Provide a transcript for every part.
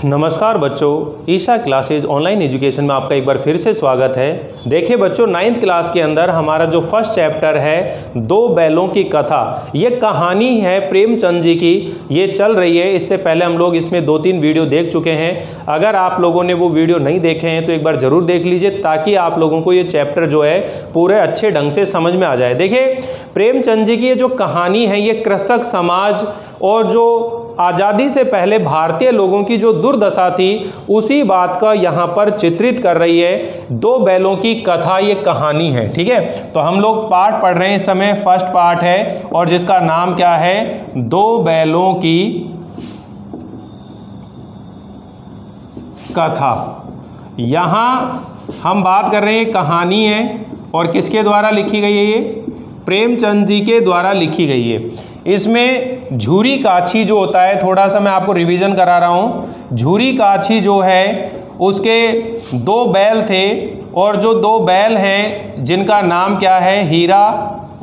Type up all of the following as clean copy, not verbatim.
नमस्कार बच्चों, Isha classes online education में आपका एक बार फिर से स्वागत है। देखिए बच्चों, 9th क्लास के अंदर हमारा जो फर्स्ट चैप्टर है दो बैलों की कथा, ये कहानी है प्रेमचंद जी की, ये चल रही है। इससे पहले हम लोग इसमें 2-3 वीडियो देख चुके हैं। अगर आप लोगों ने वो वीडियो नहीं देखे हैं तो एक बार ज़रूर देख लीजिए, ताकि आप लोगों को ये चैप्टर जो है पूरे अच्छे ढंग से समझ में आ जाए। देखिए प्रेमचंद जी की ये जो कहानी है, ये कृषक समाज और जो आज़ादी से पहले भारतीय लोगों की जो दुर्दशा थी उसी बात का यहाँ पर चित्रित कर रही है। दो बैलों की कथा ये कहानी है, ठीक है। तो हम लोग पाठ पढ़ रहे हैं इस समय, फर्स्ट पार्ट है और जिसका नाम क्या है, दो बैलों की कथा। यहाँ हम बात कर रहे हैं, कहानी है और किसके द्वारा लिखी गई है, ये प्रेमचंद जी के द्वारा लिखी गई है। इसमें झूरी काछी जो होता है, थोड़ा सा मैं आपको रिवीजन करा रहा हूँ। झूरी काछी जो है उसके दो बैल थे और जो दो बैल हैं जिनका नाम क्या है, हीरा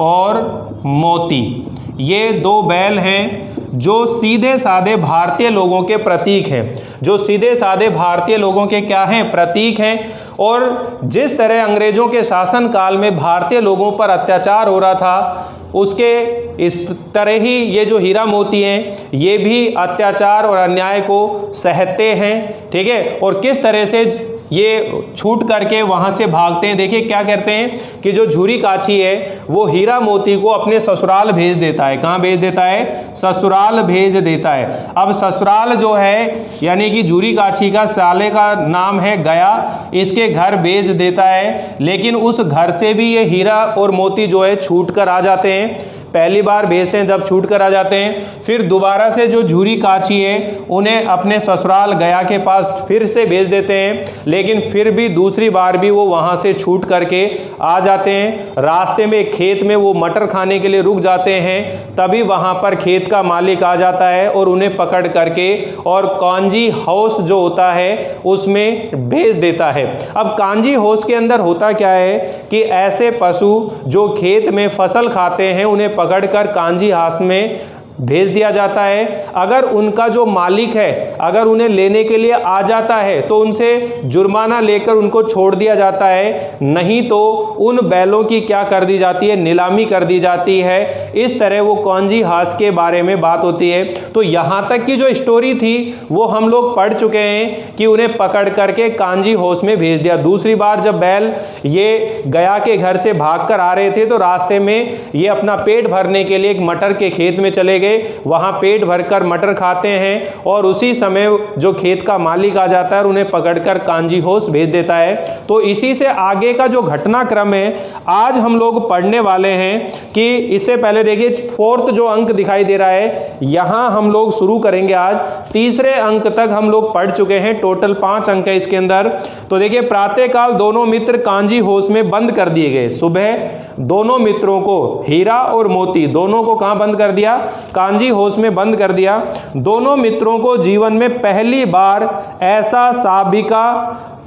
और मोती। ये दो बैल हैं जो सीधे साधे भारतीय लोगों के प्रतीक हैं, जो सीधे साधे भारतीय लोगों के क्या हैं, प्रतीक हैं। और जिस तरह अंग्रेजों के शासन काल में भारतीय लोगों पर अत्याचार हो रहा था, उसके इस तरह ही ये जो हीरा मोती हैं ये भी अत्याचार और अन्याय को सहते हैं, ठीक है। और किस तरह से ये छूट करके वहाँ से भागते हैं। देखिए क्या कहते हैं कि जो झूरी काछी है वो हीरा मोती को अपने ससुराल भेज देता है। कहाँ भेज देता है, ससुराल भेज देता है। अब ससुराल जो है यानी कि झूरी काछी का साले का नाम है गया, इसके घर भेज देता है। लेकिन उस घर से भी ये हीरा और मोती जो है छूट कर आ जाते हैं। पहली बार भेजते हैं जब छूट कर आ जाते हैं, फिर दोबारा से जो झूरी काछी है उन्हें अपने ससुराल गया के पास फिर से भेज देते हैं। लेकिन फिर भी दूसरी बार भी वो वहाँ से छूट करके आ जाते हैं। रास्ते में एक खेत में वो मटर खाने के लिए रुक जाते हैं, तभी वहाँ पर खेत का मालिक आ जाता है और उन्हें पकड़ करके और कांजी हाउस जो होता है उसमें भेज देता है। अब कांजी हाउस के अंदर होता क्या है कि ऐसे पशु जो खेत में फसल खाते हैं उन्हें पकड़कर कांजी हाउस में भेज दिया जाता है। अगर उनका जो मालिक है अगर उन्हें लेने के लिए आ जाता है तो उनसे जुर्माना लेकर उनको छोड़ दिया जाता है, नहीं तो उन बैलों की क्या कर दी जाती है, नीलामी कर दी जाती है। इस तरह वो कांजी हाउस के बारे में बात होती है। तो यहाँ तक की जो स्टोरी थी वो हम लोग पढ़ चुके हैं कि उन्हें पकड़ करके कांजी हाउस में भेज दिया। दूसरी बार जब बैल ये गया के घर से भाग कर आ रहे थे तो रास्ते में ये अपना पेट भरने के लिए एक मटर के खेत में चले गए, वहां पेट भरकर मटर खाते हैं और उसी समय जो खेत का मालिक आ जाता है और उन्हें पकड़कर कांजी हाउस भेज देता है। तो इसी से आगे का जो घटनाक्रम है आज हम लोग पढ़ने वाले हैं। कि इससे पहले देखिए 4th जो अंक दिखाई दे रहा है, यहां हम लोग शुरू करेंगे। आज 3रे अंक तक हम लोग पढ़ चुके हैं, टोटल 5 अंक है इसके अंदर। तो देखिए प्रातःकाल दोनों मित्र कांजी हाउस में बंद कर दिए गए। सुबह दोनों मित्रों को, हीरा और मोती दोनों को कहां बंद कर दिया, कांजी हाउस में बंद कर दिया। दोनों मित्रों को जीवन में पहली बार ऐसा साबिका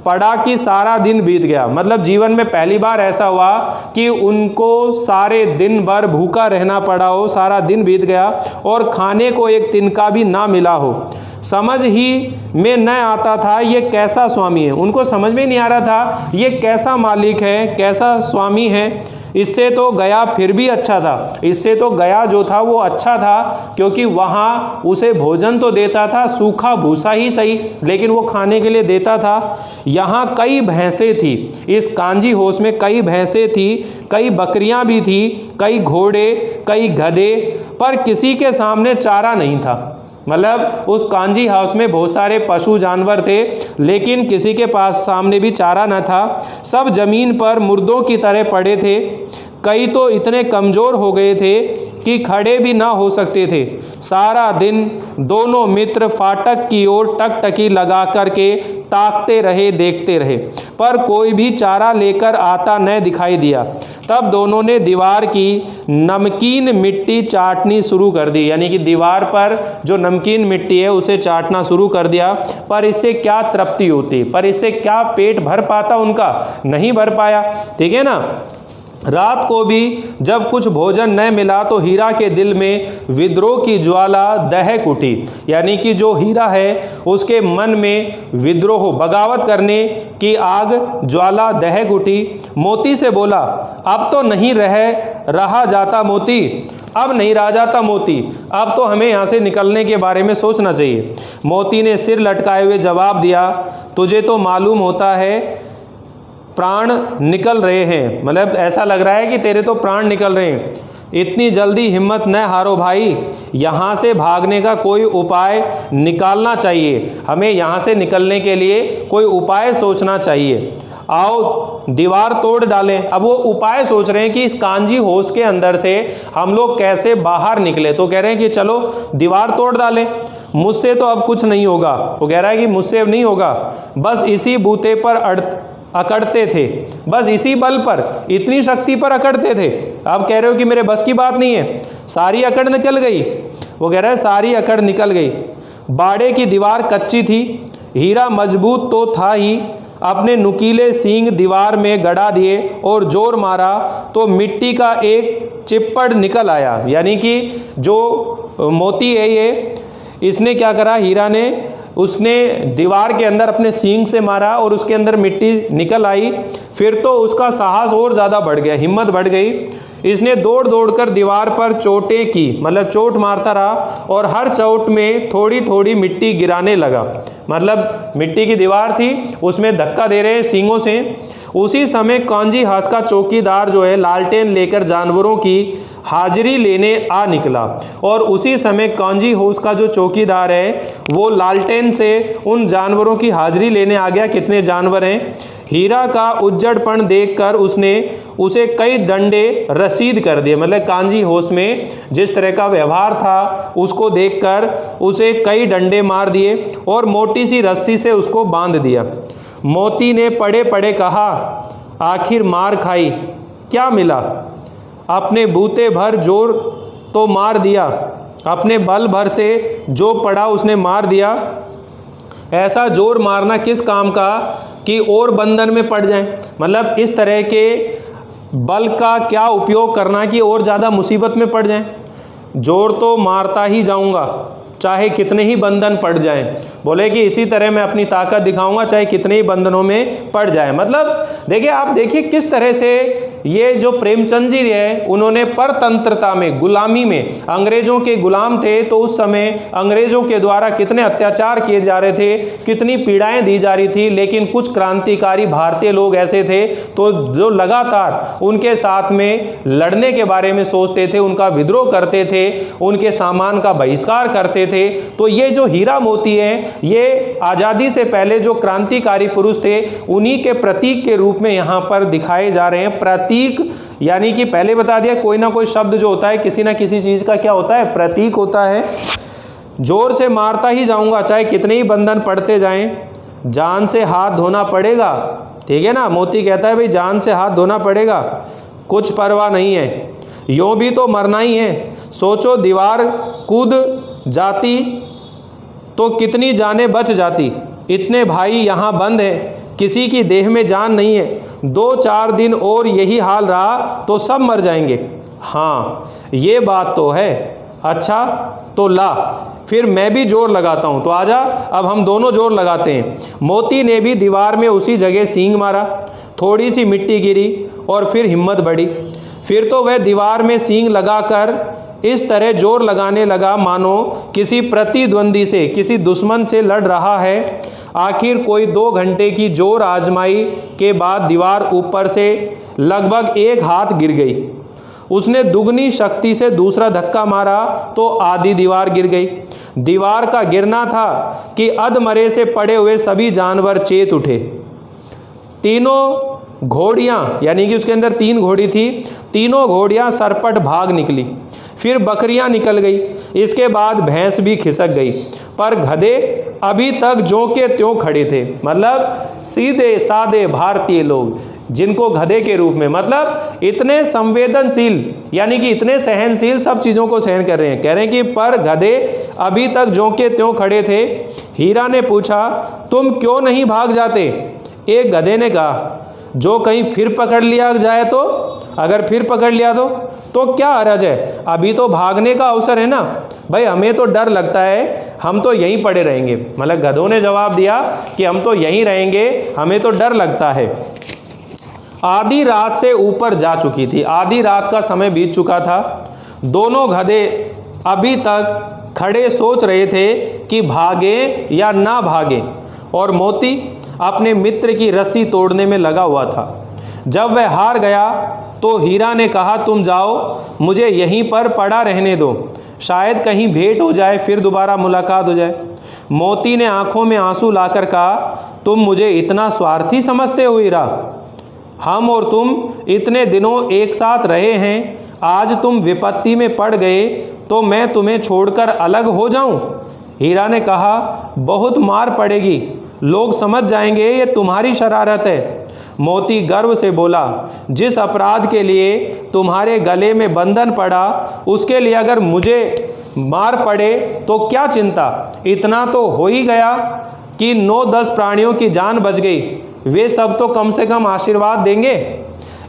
पड़ा कि सारा दिन बीत गया। मतलब जीवन में पहली बार ऐसा हुआ कि उनको सारे दिन भर भूखा रहना पड़ा हो, सारा दिन बीत गया और खाने को एक तिनका भी ना मिला हो। समझ ही में न आता था ये कैसा स्वामी है। उनको समझ में नहीं आ रहा था ये कैसा मालिक है, कैसा स्वामी है। इससे तो गया फिर भी अच्छा था, इससे तो गया जो था वो अच्छा था, क्योंकि वहाँ उसे भोजन तो देता था, सूखा भूसा ही सही, लेकिन वो खाने के लिए देता था। यहाँ कई भैंसें थी, इस कांजी हाउस में कई भैंसें थी, कई बकरियाँ भी थी, कई घोड़े, कई गधे, पर किसी के सामने चारा नहीं था। मतलब उस कांजी हाउस में बहुत सारे पशु जानवर थे, लेकिन किसी के पास सामने भी चारा न था। सब जमीन पर मुर्दों की तरह पड़े थे। कई तो इतने कमज़ोर हो गए थे कि खड़े भी ना हो सकते थे। सारा दिन दोनों मित्र फाटक की ओर टकटकी लगा करके ताकते रहे, देखते रहे, पर कोई भी चारा लेकर आता न दिखाई दिया। तब दोनों ने दीवार की नमकीन मिट्टी चाटनी शुरू कर दी, यानी कि दीवार पर जो नमकीन मिट्टी है उसे चाटना शुरू कर दिया। पर इससे क्या तृप्ति होती, पर इससे क्या पेट भर पाता उनका, नहीं भर पाया, ठीक है ना। रात को भी जब कुछ भोजन न मिला तो हीरा के दिल में विद्रोह की ज्वाला दहक उठी, यानी कि जो हीरा है उसके मन में विद्रोह, बगावत करने की आग ज्वाला दहक उठी। मोती से बोला, अब तो नहीं रहा जाता मोती, अब नहीं रहा जाता मोती, अब तो हमें यहाँ से निकलने के बारे में सोचना चाहिए। मोती ने सिर लटकाए हुए जवाब दिया, तुझे तो मालूम होता है प्राण निकल रहे हैं, मतलब ऐसा लग रहा है कि तेरे तो प्राण निकल रहे हैं। इतनी जल्दी हिम्मत न हारो भाई, यहाँ से भागने का कोई उपाय निकालना चाहिए, हमें यहाँ से निकलने के लिए कोई उपाय सोचना चाहिए। आओ दीवार तोड़ डालें। अब वो उपाय सोच रहे हैं कि इस कांजी होश के अंदर से हम लोग कैसे बाहर निकले, तो कह रहे हैं कि चलो दीवार तोड़ डालें, मुझसे तो अब कुछ नहीं होगा। वो कह रहा है कि मुझसे अब नहीं होगा, बस इसी बूते पर अकड़ते थे, बस इसी बल पर, इतनी शक्ति पर अकड़ते थे। अब कह रहे हो कि मेरे बस की बात नहीं है, सारी अकड़ निकल गई। वो कह रहा है सारी अकड़ निकल गई। बाड़े की दीवार कच्ची थी, हीरा मजबूत तो था ही। अपने नुकीले सींग दीवार में गड़ा दिए और जोर मारा तो मिट्टी का एक चिप्पड़ निकल आया, यानी कि जो मोती है ये, इसने क्या करा, हीरा ने, उसने दीवार के अंदर अपने सींग से मारा और उसके अंदर मिट्टी निकल आई। फिर तो उसका साहस और ज़्यादा बढ़ गया, हिम्मत बढ़ गई। इसने दौड़ दौड़कर दीवार पर चोटें की, मतलब चोट मारता रहा और हर चोट में थोड़ी थोड़ी मिट्टी गिराने लगा। मतलब मिट्टी की दीवार थी, उसमें धक्का दे रहे हैं सींगों से। उसी समय कांजी हास का चौकीदार जो है लालटेन लेकर जानवरों की हाजिरी लेने आ निकला, और उसी समय कांजी होश का जो चौकीदार है वो लालटेन से उन जानवरों की हाजिरी लेने आ गया। कितने जानवर हैं। हीरा का उज्जड़पन देखकर उसने उसे कई डंडे रसीद कर दिए, मतलब कांजी होश में जिस तरह का व्यवहार था उसको देखकर उसे कई डंडे मार दिए और मोटी सी रस्सी से उसको बांध दिया। मोती ने पड़े पड़े कहा, आखिर मार खाई, क्या मिला? अपने बूते भर जोर तो मार दिया, अपने बल भर से जो पड़ा उसने मार दिया। ऐसा जोर मारना किस काम का कि और बंधन में पड़ जाएं, मतलब इस तरह के बल का क्या उपयोग करना कि और ज़्यादा मुसीबत में पड़ जाएं। जोर तो मारता ही जाऊंगा चाहे कितने ही बंधन पड़ जाएं। बोले कि इसी तरह मैं अपनी ताकत दिखाऊंगा चाहे कितने ही बंधनों में पड़ जाए। मतलब देखिए, आप देखिए किस तरह से ये जो प्रेमचंद जी है उन्होंने परतंत्रता में, गुलामी में, अंग्रेजों के गुलाम थे तो उस समय अंग्रेजों के द्वारा कितने अत्याचार किए जा रहे थे, कितनी पीड़ाएं दी जा रही थी, लेकिन कुछ क्रांतिकारी भारतीय लोग ऐसे थे तो जो लगातार उनके साथ में लड़ने के बारे में सोचते थे, उनका विद्रोह करते थे, उनके सामान का बहिष्कार करते थे। तो ये जो हीरा मोती है ये आज़ादी से पहले जो क्रांतिकारी पुरुष थे उन्हीं के प्रतीक के रूप में यहाँ पर दिखाए जा रहे हैं। प्रतीक यानी कि पहले बता दिया, कोई ना कोई शब्द जो होता है किसी ना किसी चीज़ का क्या होता है, प्रतीक होता है। जोर से मारता ही जाऊंगा चाहे कितने ही बंधन पड़ते जाएं, जान से हाथ धोना पड़ेगा। ठीक है ना, मोती कहता है भाई जान से हाथ धोना पड़ेगा, कुछ परवाह नहीं है, यूँ भी तो मरना ही है। सोचो दीवार कूद जाती तो कितनी जानें बच जाती, इतने भाई यहाँ बंद हैं, किसी की देह में जान नहीं है, 2-4 दिन और यही हाल रहा तो सब मर जाएंगे। हाँ ये बात तो है। अच्छा तो ला फिर मैं भी जोर लगाता हूँ, तो आजा अब हम दोनों जोर लगाते हैं। मोती ने भी दीवार में उसी जगह सींग मारा, थोड़ी सी मिट्टी गिरी और फिर हिम्मत बढ़ी। फिर तो वह दीवार में सींग लगाकर इस तरह जोर लगाने लगा मानो किसी प्रतिद्वंदी से, किसी दुश्मन से लड़ रहा है। आखिर कोई 2 घंटे की जोर आजमाई के बाद दीवार ऊपर से लगभग 1 हाथ गिर गई। उसने दुगनी शक्ति से दूसरा धक्का मारा तो आधी दीवार गिर गई। दीवार का गिरना था कि अधमरे से पड़े हुए सभी जानवर चेत उठे। तीनों घोड़ियाँ, यानी कि उसके अंदर 3 घोड़ी थी, तीनों घोड़ियाँ सरपट भाग निकली। फिर बकरियां निकल गई, इसके बाद भैंस भी खिसक गई, पर गधे अभी तक ज्यों के त्यों खड़े थे। मतलब सीधे साधे भारतीय लोग जिनको गधे के रूप में, मतलब इतने संवेदनशील यानी कि इतने सहनशील, सब चीज़ों को सहन कर रहे हैं। कह रहे हैं कि पर गधे अभी तक ज्यों के त्यों खड़े थे। हीरा ने पूछा, तुम क्यों नहीं भाग जाते? एक गधे ने कहा, जो कहीं फिर पकड़ लिया जाए तो, अगर फिर पकड़ लिया तो क्या हर्ज है, अभी तो भागने का अवसर है ना भाई, हमें तो डर लगता है, हम तो यहीं पड़े रहेंगे। मतलब गधों ने जवाब दिया कि हम तो यहीं रहेंगे, हमें तो डर लगता है। आधी रात से ऊपर जा चुकी थी, आधी रात का समय बीत चुका था। दोनों गधे अभी तक खड़े सोच रहे थे कि भागे या ना भागे, और मोती अपने मित्र की रस्सी तोड़ने में लगा हुआ था। जब वह हार गया तो हीरा ने कहा, तुम जाओ, मुझे यहीं पर पड़ा रहने दो, शायद कहीं भेंट हो जाए, फिर दोबारा मुलाकात हो जाए। मोती ने आंखों में आंसू लाकर कहा, तुम मुझे इतना स्वार्थी समझते हो हीरा? हम और तुम इतने दिनों एक साथ रहे हैं, आज तुम विपत्ति में पड़ गए तो मैं तुम्हें छोड़कर अलग हो जाऊं? हीरा ने कहा, बहुत मार पड़ेगी, लोग समझ जाएंगे ये तुम्हारी शरारत है। मोती गर्व से बोला, जिस अपराध के लिए तुम्हारे गले में बंधन पड़ा, उसके लिए अगर मुझे मार पड़े तो क्या चिंता, इतना तो हो ही गया कि 9-10 प्राणियों की जान बच गई, वे सब तो कम से कम आशीर्वाद देंगे।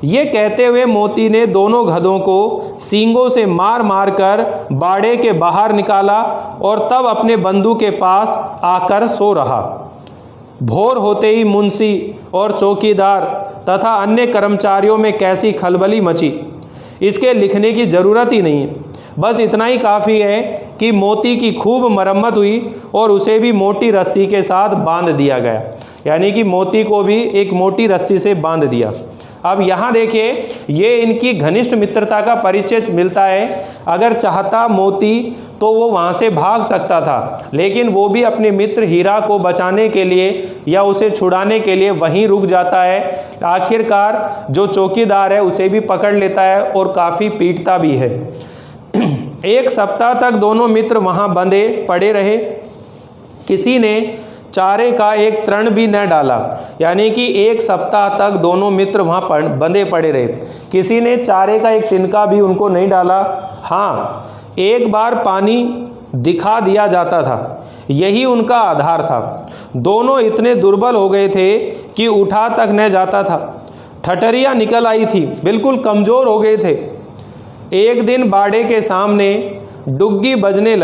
ये कहते हुए मोती ने दोनों गधों को सींगों से मार मार कर बाड़े के बाहर निकाला और तब अपने बंधु के पास आकर सो रहा। भोर होते ही मुंशी और चौकीदार तथा अन्य कर्मचारियों में कैसी खलबली मची, इसके लिखने की ज़रूरत ही नहीं है। बस इतना ही काफ़ी है कि मोती की खूब मरम्मत हुई और उसे भी मोटी रस्सी के साथ बांध दिया गया, यानी कि मोती को भी एक मोटी रस्सी से बांध दिया। अब यहाँ देखिए, ये इनकी घनिष्ठ मित्रता का परिचय मिलता है। अगर चाहता मोती तो वो वहाँ से भाग सकता था, लेकिन वो भी अपने मित्र हीरा को बचाने के लिए या उसे छुड़ाने के लिए वहीं रुक जाता है। आखिरकार जो चौकीदार है उसे भी पकड़ लेता है और काफ़ी पीटता भी है। एक सप्ताह तक दोनों मित्र वहाँ बंधे पड़े रहे। किसी ने चारे का एक तृण भी न डाला, यानी कि एक सप्ताह तक दोनों मित्र वहाँ बंधे पड़े रहे। किसी ने चारे का एक तिनका भी उनको नहीं डाला। हाँ, एक बार पानी दिखा दिया जाता था, यही उनका आधार था। दोनों इतने दुर्बल हो गए थे कि उठा तक न जाता था। ठठरियाँ निकल आई थी, बिल्कुल कमज़ोर हो गए थे। एक दिन बाड़े के सामने डुग्गी बजने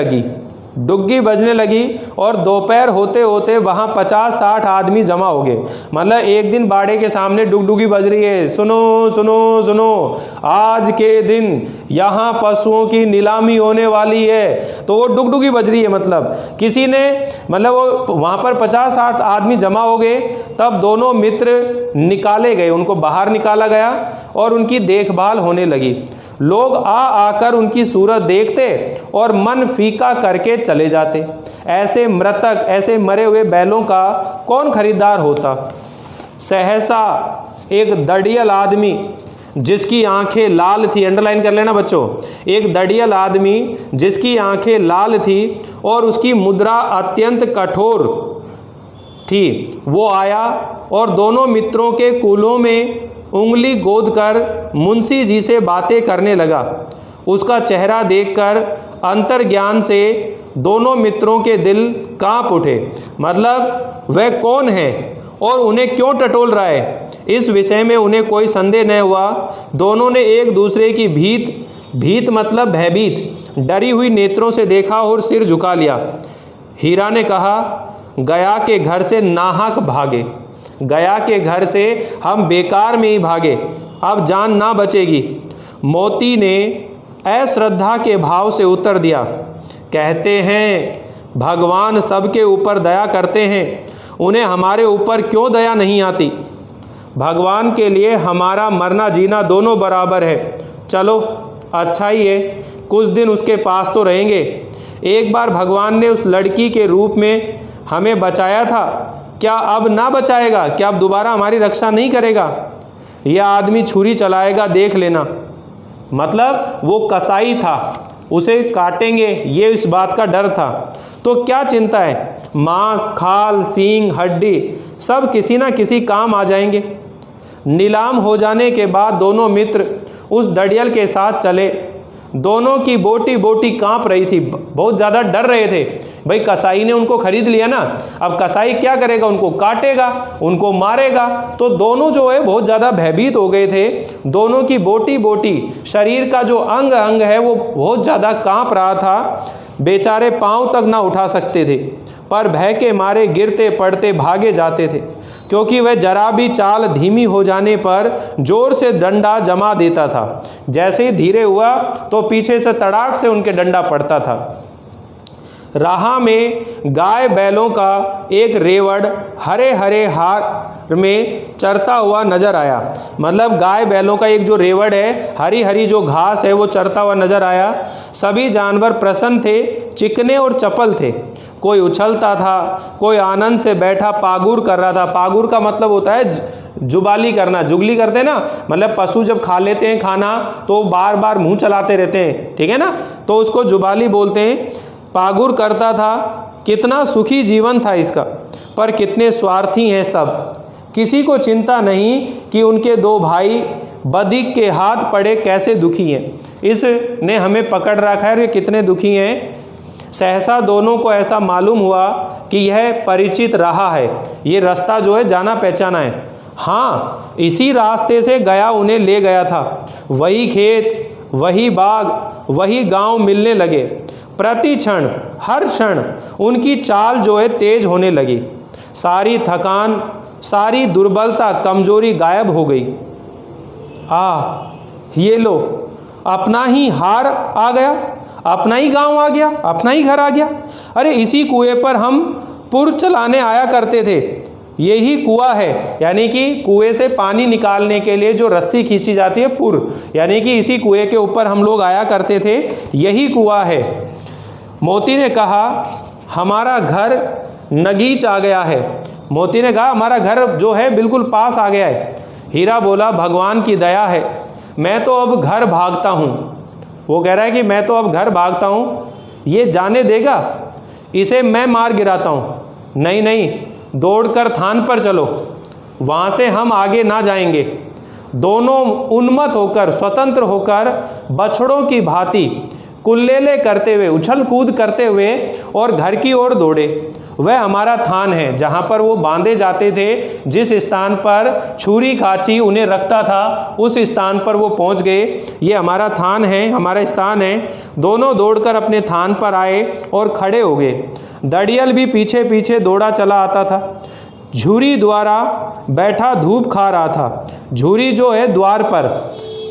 लगी और दोपहर होते होते वहाँ 50-60 आदमी जमा हो गए। मतलब एक दिन बाड़े के सामने डुगडुगी बज रही है, सुनो सुनो सुनो, आज के दिन यहाँ पशुओं की नीलामी होने वाली है। तो वो डुगडुगी बज रही है, मतलब किसी ने, मतलब वो वहाँ पर 50-60 आदमी जमा हो गए। तब दोनों मित्र निकाले गए, उनको बाहर निकाला गया और उनकी देखभाल होने लगी। लोग आकर उनकी सूरत देखते और मन फीका करके चले जाते। ऐसे मृतक, ऐसे मरे हुए बैलों का कौन खरीदार होता। सहसा एक दड़ियल आदमी जिसकी आंखें लाल थी, अंडरलाइन कर लेना बच्चों, एक दड़ियल आदमी जिसकी आंखें लाल थी और उसकी मुद्रा अत्यंत कठोर थी, वो आया और दोनों मित्रों के कूलों में उंगली गोदकर मुंशी जी से बातें करने लगा। उसका चेहरा देखकर अंतर्ज्ञान से दोनों मित्रों के दिल कांप उठे। मतलब वह कौन है और उन्हें क्यों टटोल रहा है, इस विषय में उन्हें कोई संदेह न हुआ। दोनों ने एक दूसरे की भीत मतलब भयभीत, डरी हुई नेत्रों से देखा और सिर झुका लिया। हीरा ने कहा, गया के घर से नाहक भागे, गया के घर से हम बेकार में ही भागे, अब जान ना बचेगी। मोती ने अश्रद्धा के भाव से उत्तर दिया, कहते हैं भगवान सबके ऊपर दया करते हैं, उन्हें हमारे ऊपर क्यों दया नहीं आती। भगवान के लिए हमारा मरना जीना दोनों बराबर है। चलो अच्छा ही है, कुछ दिन उसके पास तो रहेंगे। एक बार भगवान ने उस लड़की के रूप में हमें बचाया था, क्या अब ना बचाएगा? क्या अब दोबारा हमारी रक्षा नहीं करेगा? यह आदमी छुरी चलाएगा, देख लेना। मतलब वो कसाई था, उसे काटेंगे, ये इस बात का डर था। तो क्या चिंता है, मांस, खाल, सींग, हड्डी सब किसी ना किसी काम आ जाएंगे। नीलाम हो जाने के बाद दोनों मित्र उस दड़ियल के साथ चले। दोनों की बोटी बोटी कांप रही थी, बहुत ज़्यादा डर रहे थे। भाई कसाई ने उनको खरीद लिया ना, अब कसाई क्या करेगा, उनको काटेगा, उनको मारेगा। तो दोनों जो है बहुत ज़्यादा भयभीत हो गए थे। दोनों की बोटी बोटी, शरीर का जो अंग अंग है वो बहुत ज़्यादा कांप रहा था। बेचारे पांव तक ना उठा सकते थे, पर भय के मारे गिरते पड़ते भागे जाते थे, क्योंकि वह जरा भी चाल धीमी हो जाने पर जोर से डंडा जमा देता था। जैसे ही धीरे हुआ तो पीछे से तड़ाक से उनके डंडा पड़ता था। राह में गाय बैलों का एक रेवड़ हरे हरे हार में चरता हुआ नजर आया। मतलब गाय बैलों का एक जो रेवड़ है, हरी हरी जो घास है, वो चरता हुआ नजर आया। सभी जानवर प्रसन्न थे, चिकने और चपल थे। कोई उछलता था, कोई आनंद से बैठा पागुर कर रहा था। पागुर का मतलब होता है जुबाली करना, जुगली करते हैं ना, मतलब पशु जब खा लेते हैं खाना तो बार बार मुंह चलाते रहते हैं, ठीक है ना, तो उसको जुबाली बोलते हैं। पागुर करता था। कितना सुखी जीवन था इसका, पर कितने स्वार्थी हैं सब। किसी को चिंता नहीं कि उनके दो भाई बदिक के हाथ पड़े कैसे दुखी हैं। इसने हमें पकड़ रखा है, कितने दुखी हैं। सहसा दोनों को ऐसा मालूम हुआ कि यह परिचित राह है, ये रास्ता जो है जाना पहचाना है। हाँ, इसी रास्ते से गया उन्हें ले गया था। वही खेत, वही बाग, वही गांव मिलने लगे। प्रति क्षण, हर क्षण उनकी चाल जो है तेज होने लगी। सारी थकान, सारी दुर्बलता, कमजोरी गायब हो गई। ये लो, अपना ही हार आ गया, अपना ही गांव आ गया, अपना ही घर आ गया। अरे इसी कुएं पर हम पुर चलाने आया करते थे। यही कुआं है, यानी कि कुएं से पानी निकालने के लिए जो रस्सी खींची जाती है पुर, यानी कि इसी कुएं के ऊपर हम लोग आया करते थे, यही कुआं है। मोती ने कहा, हमारा घर नगीच आ गया है। मोती ने कहा, हमारा घर जो है बिल्कुल पास आ गया है। हीरा बोला, भगवान की दया है, मैं तो अब घर भागता हूँ। वो कह रहा है कि मैं तो अब घर भागता हूँ, ये जाने देगा, इसे मैं मार गिराता हूँ। नहीं नहीं, दौड़कर थान पर चलो, वहाँ से हम आगे ना जाएंगे। दोनों उन्मत्त होकर, स्वतंत्र होकर, बछड़ों की भांति कुल्लेले करते हुए, उछल कूद करते हुए और घर की ओर दौड़े। वह हमारा थान है, जहाँ पर वो बांधे जाते थे, जिस स्थान पर छुरी खाची उन्हें रखता था, उस स्थान पर वो पहुँच गए। ये हमारा थान है, हमारा स्थान है। दोनों दौड़कर अपने थान पर आए और खड़े हो गए। दड़ियल भी पीछे पीछे दौड़ा चला आता था। झूरी द्वारा बैठा धूप खा रहा था। झूरी जो है द्वार पर,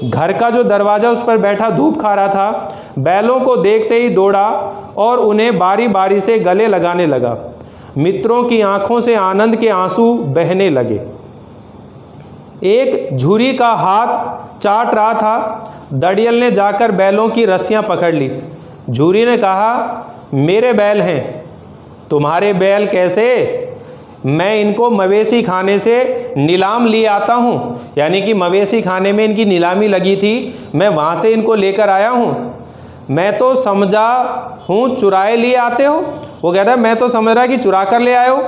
घर का जो दरवाज़ा, उस पर बैठा धूप खा रहा था। बैलों को देखते ही दौड़ा और उन्हें बारी बारी से गले लगाने लगा। मित्रों की आंखों से आनंद के आंसू बहने लगे। एक झुरी का हाथ चाट रहा था। दड़ियल ने जाकर बैलों की रस्सियां पकड़ ली। झुरी ने कहा, मेरे बैल हैं। तुम्हारे बैल कैसे? मैं इनको मवेशी खाने से नीलाम लिए आता हूँ, यानी कि मवेशी खाने में इनकी नीलामी लगी थी, मैं वहाँ से इनको लेकर आया हूँ। मैं तो समझा हूँ चुराए लिए आते हो। वो कह रहा है, मैं तो समझ रहा कि चुरा कर ले आए हो,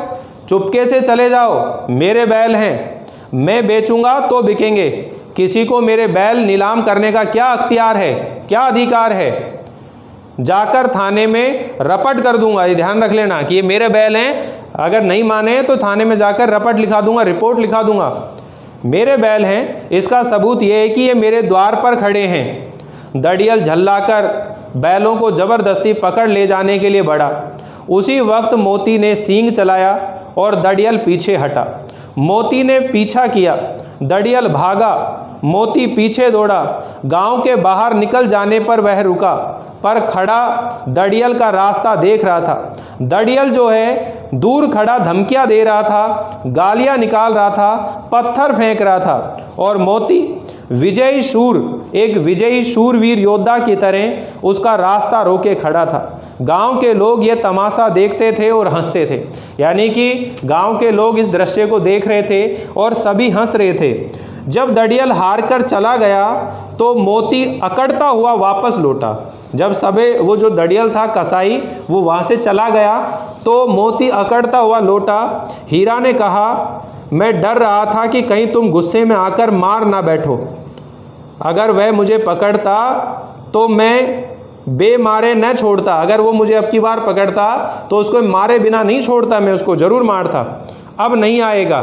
चुपके से चले जाओ, मेरे बैल हैं, मैं बेचूंगा तो बिकेंगे। किसी को मेरे बैल नीलाम करने का क्या अख्तियार है, क्या अधिकार है? जाकर थाने में रपट कर दूंगा। ये ध्यान रख लेना कि ये मेरे बैल हैं, अगर नहीं माने तो थाने में जाकर रपट लिखा दूंगा, रिपोर्ट लिखा दूंगा। मेरे बैल हैं, इसका सबूत ये है कि ये मेरे द्वार पर खड़े हैं। दड़ियल झल्लाकर बैलों को जबरदस्ती पकड़ ले जाने के लिए बढ़ा। उसी वक्त मोती ने सींग चलाया और दड़ियल पीछे हटा। मोती ने पीछा किया, दड़ियल भागा, मोती पीछे दौड़ा। गांव के बाहर निकल जाने पर वह रुका, पर खड़ा दड़ियल का रास्ता देख रहा था। दड़ियल जो है दूर खड़ा धमकियां दे रहा था, गालियां निकाल रहा था, पत्थर फेंक रहा था, और मोती विजयी शूर, एक विजयी शूरवीर योद्धा की तरह उसका रास्ता रोके खड़ा था। गांव के लोग ये तमाशा देखते थे और हंसते थे, यानी कि गांव के लोग इस दृश्य को देख रहे थे और सभी हंस रहे थे। जब दड़ियल हार कर चला गया तो मोती अकड़ता हुआ वापस लौटा। जब सबे वो जो दड़ियल था कसाई, वो वहाँ से चला गया तो मोती अकड़ता हुआ लौटा। हीरा ने कहा, मैं डर रहा था कि कहीं तुम गुस्से में आकर मार ना बैठो। अगर वह मुझे पकड़ता तो मैं बेमारे न छोड़ता। अगर वो मुझे अब की बार पकड़ता तो उसको मारे बिना नहीं छोड़ता, मैं उसको ज़रूर मारता। अब नहीं आएगा,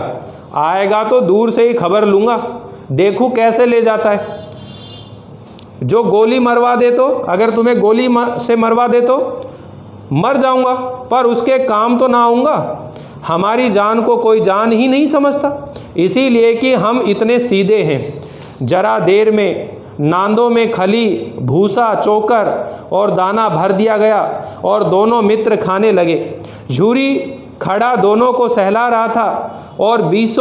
आएगा तो दूर से ही खबर लूँगा, देखूँ कैसे ले जाता है। जो गोली मरवा दे तो, अगर तुम्हें गोली से मरवा दे तो मर जाऊँगा, पर उसके काम तो ना आऊँगा। हमारी जान को कोई जान ही नहीं समझता, इसीलिए कि हम इतने सीधे हैं। जरा देर में नांदों में खली, भूसा, चोकर और दाना भर दिया गया और दोनों मित्र खाने लगे। झूरी खड़ा दोनों को सहला रहा था और 20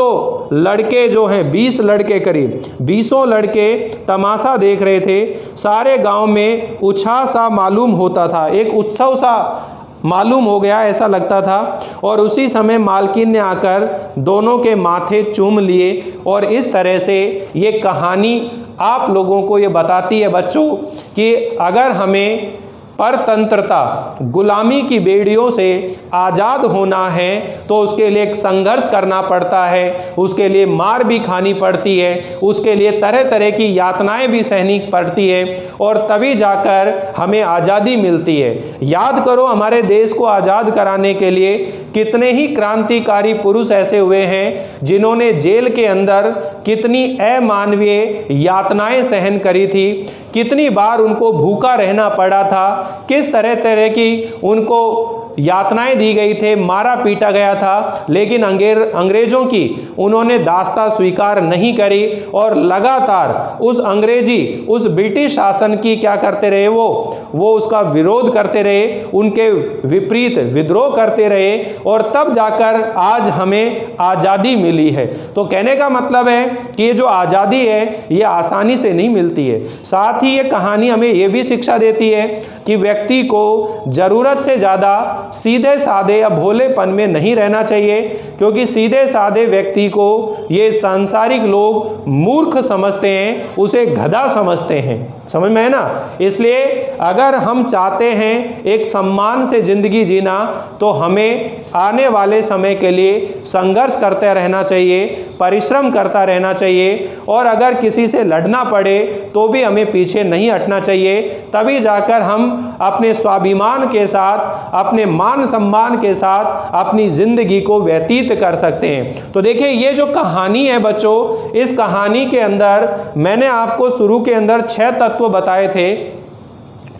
लड़के जो हैं, 20 लड़के करीब 20 लड़के तमाशा देख रहे थे। सारे गांव में उत्साह सा मालूम होता था, एक उत्सव सा मालूम हो गया, ऐसा लगता था। और उसी समय मालकिन ने आकर दोनों के माथे चूम लिए। और इस तरह से ये कहानी आप लोगों को ये बताती है बच्चों कि अगर हमें परतंत्रता, गुलामी की बेड़ियों से आज़ाद होना है तो उसके लिए एक संघर्ष करना पड़ता है, उसके लिए मार भी खानी पड़ती है, उसके लिए तरह तरह की यातनाएं भी सहनी पड़ती है, और तभी जाकर हमें आज़ादी मिलती है। याद करो, हमारे देश को आज़ाद कराने के लिए कितने ही क्रांतिकारी पुरुष ऐसे हुए हैं जिन्होंने जेल के अंदर कितनी अमानवीय यातनाएं सहन करी थी, कितनी बार उनको भूखा रहना पड़ा था, किस तरह तरह की उनको यातनाएं दी गई थे, मारा पीटा गया था, लेकिन अंग्रेजों की उन्होंने दास्तां स्वीकार नहीं करी और लगातार उस ब्रिटिश शासन की क्या करते रहे, वो उसका विरोध करते रहे, उनके विपरीत विद्रोह करते रहे, और तब जाकर आज हमें आज़ादी मिली है। तो कहने का मतलब है कि ये जो आज़ादी है ये आसानी से नहीं मिलती है। साथ ही ये कहानी हमें ये भी शिक्षा देती है कि व्यक्ति को ज़रूरत से ज़्यादा सीधे साधे या भोलेपन में नहीं रहना चाहिए, क्योंकि सीधे साधे व्यक्ति को ये सांसारिक लोग मूर्ख समझते हैं, उसे गधा समझते हैं। समझ में है ना? इसलिए अगर हम चाहते हैं एक सम्मान से ज़िंदगी जीना तो हमें आने वाले समय के लिए संघर्ष करते रहना चाहिए, परिश्रम करता रहना चाहिए, और अगर किसी से लड़ना पड़े तो भी हमें पीछे नहीं हटना चाहिए। तभी जाकर हम अपने स्वाभिमान के साथ, अपने मान सम्मान के साथ अपनी ज़िंदगी को व्यतीत कर सकते हैं। तो देखिए, ये जो कहानी है बच्चों, इस कहानी के अंदर मैंने आपको शुरू के अंदर 6 तत्व बताए थे।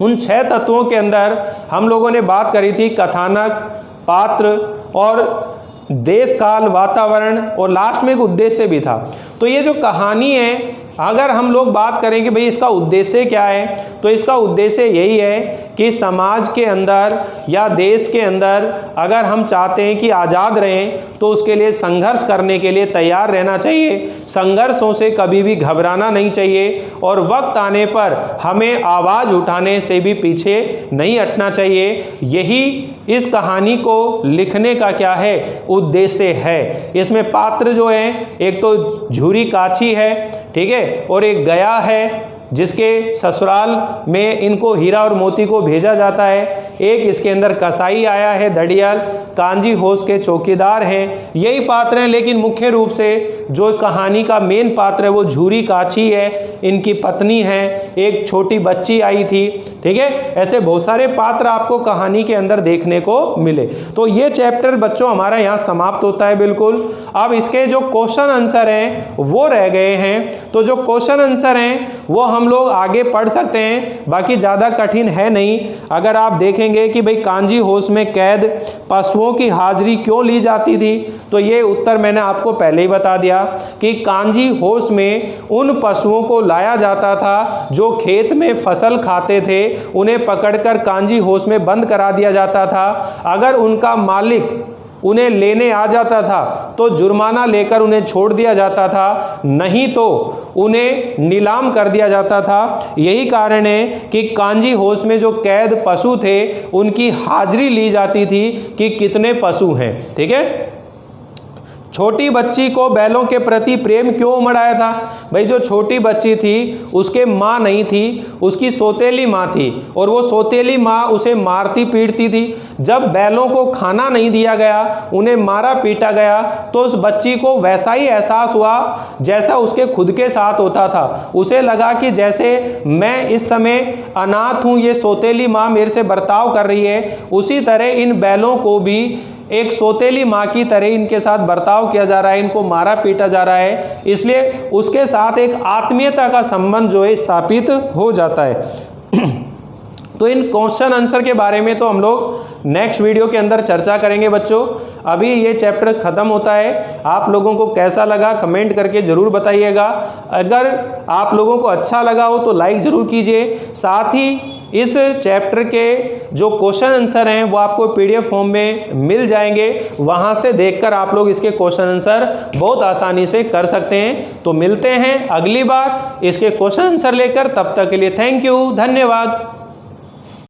उन 6 तत्वों के अंदर हम लोगों ने बात करी थी कथानक, पात्र और देश काल, वातावरण, और लास्ट में एक उद्देश्य भी था। तो ये जो कहानी है, अगर हम लोग बात करें कि भाई इसका उद्देश्य क्या है, तो इसका उद्देश्य यही है कि समाज के अंदर या देश के अंदर अगर हम चाहते हैं कि आज़ाद रहें तो उसके लिए संघर्ष करने के लिए तैयार रहना चाहिए। संघर्षों से कभी भी घबराना नहीं चाहिए, और वक्त आने पर हमें आवाज़ उठाने से भी पीछे नहीं हटना चाहिए। यही इस कहानी को लिखने का क्या है, उद्देश्य है। इसमें पात्र जो हैं, एक तो झूरी काछी है, ठीक है, और एक गया है जिसके ससुराल में इनको हीरा और मोती को भेजा जाता है। एक इसके अंदर कसाई आया है, धड़ियाल, कांजी होश के चौकीदार हैं। यही पात्र हैं, लेकिन मुख्य रूप से जो कहानी का मेन पात्र है वो झूरी काछी है, इनकी पत्नी है, एक छोटी बच्ची आई थी, ठीक है। ऐसे बहुत सारे पात्र आपको कहानी के अंदर देखने को मिले। तो ये चैप्टर बच्चों हमारा यहाँ समाप्त होता है बिल्कुल। अब इसके जो क्वेश्चन आंसर हैं वो रह गए हैं, तो जो क्वेश्चन आंसर हैं वो हम लोग आगे पढ़ सकते हैं, बाकी ज़्यादा कठिन है नहीं। अगर आप देखेंगे कि भाई कांजी होश में कैद पशुओं की हाजिरी क्यों ली जाती थी, तो ये उत्तर मैंने आपको पहले ही बता दिया कि कांजी होश में उन पशुओं को लाया जाता था जो खेत में फसल खाते थे, उन्हें पकड़कर कांजी होश में बंद करा दिया जाता था। अगर उनका मालिक उन्हें लेने आ जाता था तो जुर्माना लेकर उन्हें छोड़ दिया जाता था, नहीं तो उन्हें नीलाम कर दिया जाता था। यही कारण है कि कांजी होश में जो कैद पशु थे उनकी हाजिरी ली जाती थी कि कितने पशु हैं, ठीक है। छोटी बच्ची को बैलों के प्रति प्रेम क्यों उमड़ आया था? भाई जो छोटी बच्ची थी उसके माँ नहीं थी, उसकी सौतेली माँ थी और वो सौतेली माँ उसे मारती पीटती थी। जब बैलों को खाना नहीं दिया गया, उन्हें मारा पीटा गया, तो उस बच्ची को वैसा ही एहसास हुआ जैसा उसके खुद के साथ होता था। उसे लगा कि जैसे मैं इस समय अनाथ हूँ, ये सौतेली माँ मेरे से बर्ताव कर रही है, उसी तरह इन बैलों को भी एक सौतेली माँ की तरह इनके साथ बर्ताव किया जा रहा है, इनको मारा पीटा जा रहा है। इसलिए उसके साथ एक आत्मीयता का संबंध जो है स्थापित हो जाता है। तो इन क्वेश्चन आंसर के बारे में तो हम लोग नेक्स्ट वीडियो के अंदर चर्चा करेंगे बच्चों। अभी ये चैप्टर ख़त्म होता है। आप लोगों को कैसा लगा कमेंट करके ज़रूर बताइएगा। अगर आप लोगों को अच्छा लगा हो तो लाइक ज़रूर कीजिए। साथ ही इस चैप्टर के जो क्वेश्चन आंसर हैं वो आपको PDF फॉर्म में मिल जाएंगे, वहाँ से देखकर आप लोग इसके क्वेश्चन आंसर बहुत आसानी से कर सकते हैं। तो मिलते हैं अगली बार इसके क्वेश्चन आंसर लेकर, तब तक के लिए थैंक यू, धन्यवाद।